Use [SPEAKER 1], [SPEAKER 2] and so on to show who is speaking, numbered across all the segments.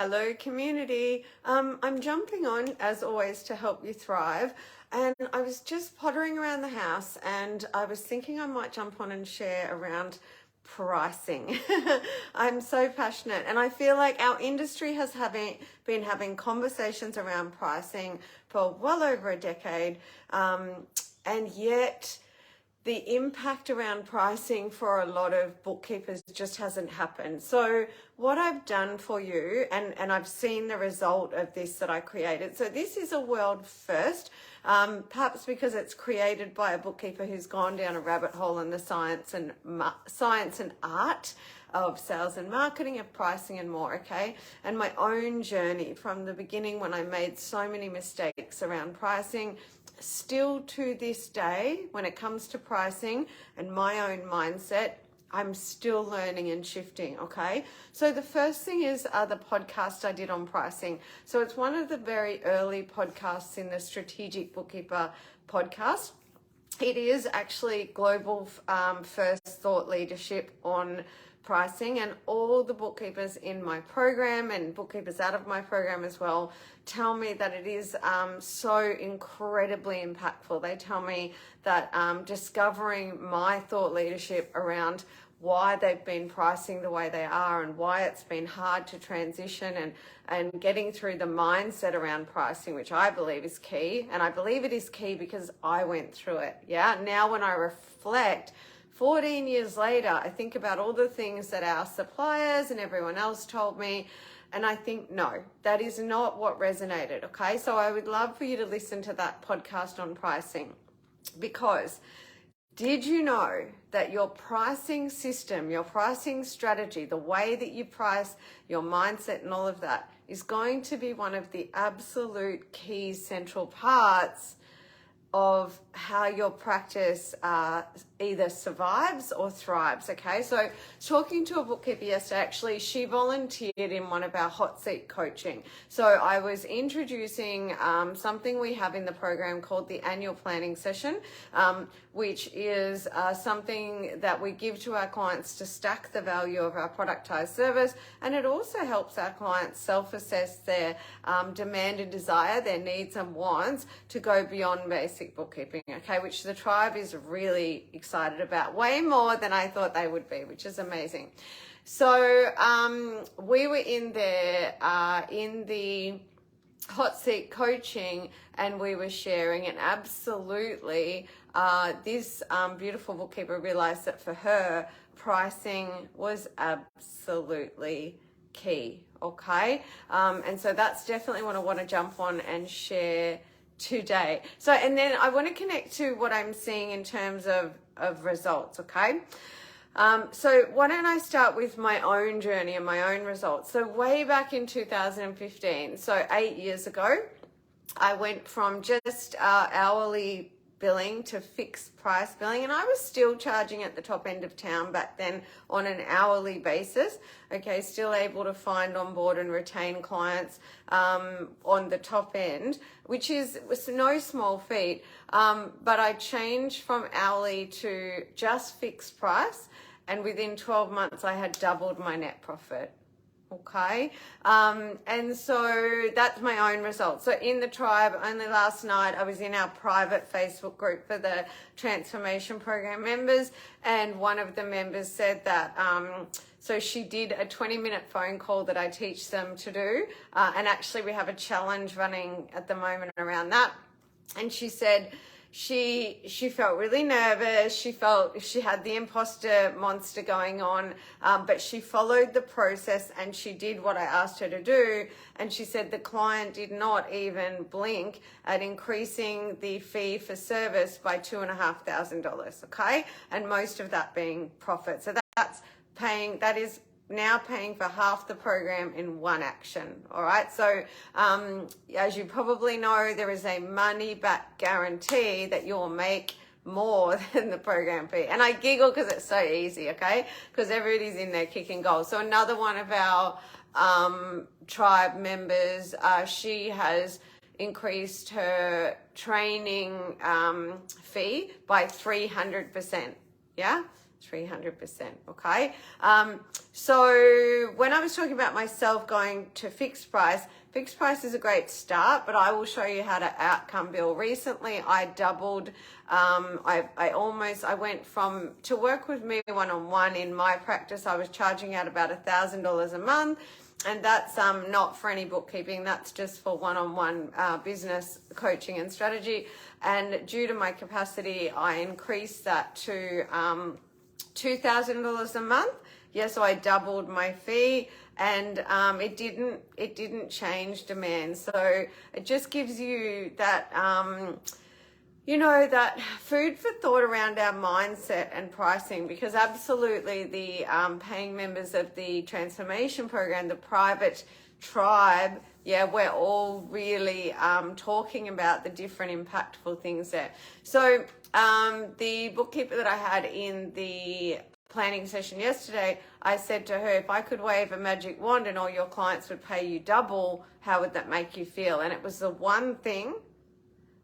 [SPEAKER 1] Hello community. I'm jumping on as always to help you thrive, and I was just pottering around the house and I was thinking I might jump on and share around pricing. I'm so passionate, and I feel like our industry has been having conversations around pricing for well over a decade, and yet the impact around pricing for a lot of bookkeepers just hasn't happened. So what I've done for you, and I've seen the result of this that I created. So this is a world first, perhaps because it's created by a bookkeeper who's gone down a rabbit hole in the science and art of sales and marketing, of pricing and more, okay? And my own journey from the beginning when I made so many mistakes around pricing, still to this day, when it comes to pricing and my own mindset, I'm still learning and shifting, okay? So the first thing is the podcast I did on pricing. So it's one of the very early podcasts in the Strategic Bookkeeper podcast. It is actually global first thought leadership on pricing, and all the bookkeepers in my program and bookkeepers out of my program as well tell me that it is so incredibly impactful. They tell me that discovering my thought leadership around why they've been pricing the way they are and why it's been hard to transition and getting through the mindset around pricing, which I believe is key. And I believe it is key because I went through it. Yeah. Now when I reflect 14 years later, I think about all the things that our suppliers and everyone else told me, and I think, no, that is not what resonated, okay? So I would love for you to listen to that podcast on pricing, because did you know that your pricing system, your pricing strategy, the way that you price, your mindset and all of that is going to be one of the absolute key central parts of how your practice either survives or thrives, okay? So talking to a bookkeeper yesterday, actually, she volunteered in one of our hot seat coaching. So I was introducing something we have in the program called the annual planning session, which is something that we give to our clients to stack the value of our productized service. And it also helps our clients self-assess their demand and desire, their needs and wants, to go beyond basic bookkeeping, okay, which the tribe is really excited about, way more than I thought they would be, which is amazing. So we were in there in the hot seat coaching, and we were sharing, and absolutely this beautiful bookkeeper realized that for her, pricing was absolutely key, okay? And so that's definitely what I want to jump on and share today. So, and then I want to connect to what I'm seeing in terms of results, okay? So why don't I start with my own journey and my own results. So way back in 2015, so 8 years ago, I went from just hourly billing to fixed price billing, and I was still charging at the top end of town back then on an hourly basis, okay, still able to find, onboard and retain clients on the top end, which was no small feat, but I changed from hourly to just fixed price, and within 12 months I had doubled my net profit. Okay, and so that's my own results. So in the tribe, only last night I was in our private Facebook group for the transformation program members, and one of the members said that so she did a 20-minute phone call that I teach them to do, and actually we have a challenge running at the moment around that. And she said she felt really nervous. She felt she had the imposter monster going on, but she followed the process and she did what I asked her to do. And she said the client did not even blink at increasing the fee for service by $2,500, okay? And most of that being profit. So that is now paying for half the program in one action. All right. So as you probably know, there is a money back guarantee that you'll make more than the program fee. And I giggle because it's so easy, okay? Because everybody's in there kicking goals. So another one of our tribe members, she has increased her training fee by 300%. Yeah. 300%. Okay. So when I was talking about myself going to fixed price is a great start, but I will show you how to outcome bill. Recently, I doubled. I went from, to work with me one-on-one in my practice, I was charging out about $1,000 a month. And that's not for any bookkeeping, that's just for one-on-one business coaching and strategy. And due to my capacity, I increased that to $2,000 a month. Yeah, so I doubled my fee, and it didn't change demand. So it just gives you that that food for thought around our mindset and pricing, because absolutely the paying members of the transformation program, the private tribe, yeah, we're all really talking about the different impactful things there. So the bookkeeper that I had in the planning session yesterday, I said to her, if I could wave a magic wand and all your clients would pay you double, how would that make you feel? And it was the one thing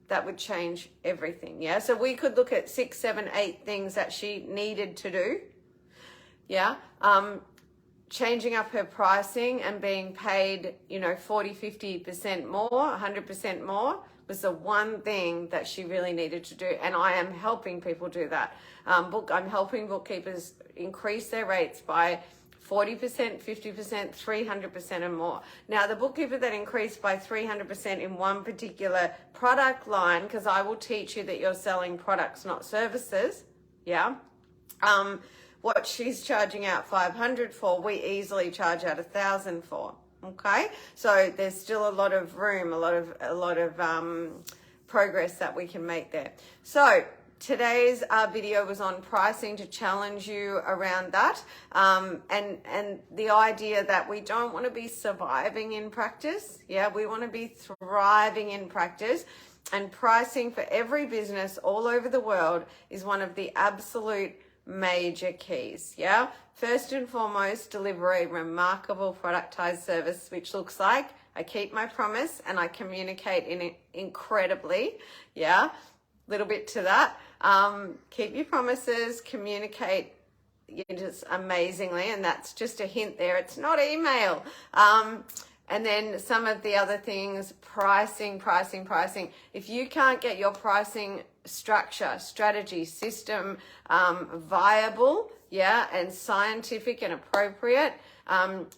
[SPEAKER 1] that would change everything. Yeah, so we could look at 6, 7, 8 things that she needed to do. Yeah, changing up her pricing and being paid 40, 50% more, 100% more was the one thing that she really needed to do. And I am helping people do that. I'm helping bookkeepers increase their rates by 40%, 50%, 300% and more. Now, the bookkeeper that increased by 300% in one particular product line, because I will teach you that you're selling products, not services, yeah? What she's charging out $500 for, we easily charge out $1,000 for, okay? So there's still a lot of room, a lot of progress that we can make there. So today's video was on pricing, to challenge you around that, and the idea that we don't want to be surviving in practice. Yeah, we want to be thriving in practice, and pricing for every business all over the world is one of the absolute major keys. Yeah, first and foremost, deliver a remarkable productized service, which looks like I keep my promise and I communicate in it incredibly. Yeah, little bit to that. Keep your promises, communicate just amazingly, and that's just a hint there. It's not email. And then some of the other things, pricing. If you can't get your pricing structure, strategy, system viable, yeah, and scientific and appropriate,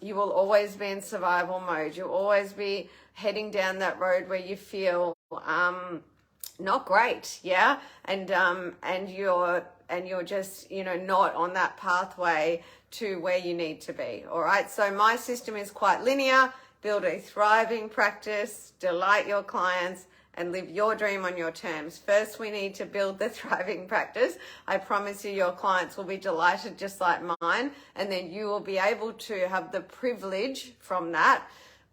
[SPEAKER 1] you will always be in survival mode. You'll always be heading down that road where you feel not great, yeah, and you're just not on that pathway to where you need to be. All right, so my system is quite linear. Build a thriving practice, delight your clients, and live your dream on your terms. First, we need to build the thriving practice. I promise you, your clients will be delighted just like mine, and then you will be able to have the privilege from that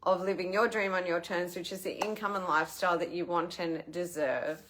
[SPEAKER 1] of living your dream on your terms, which is the income and lifestyle that you want and deserve.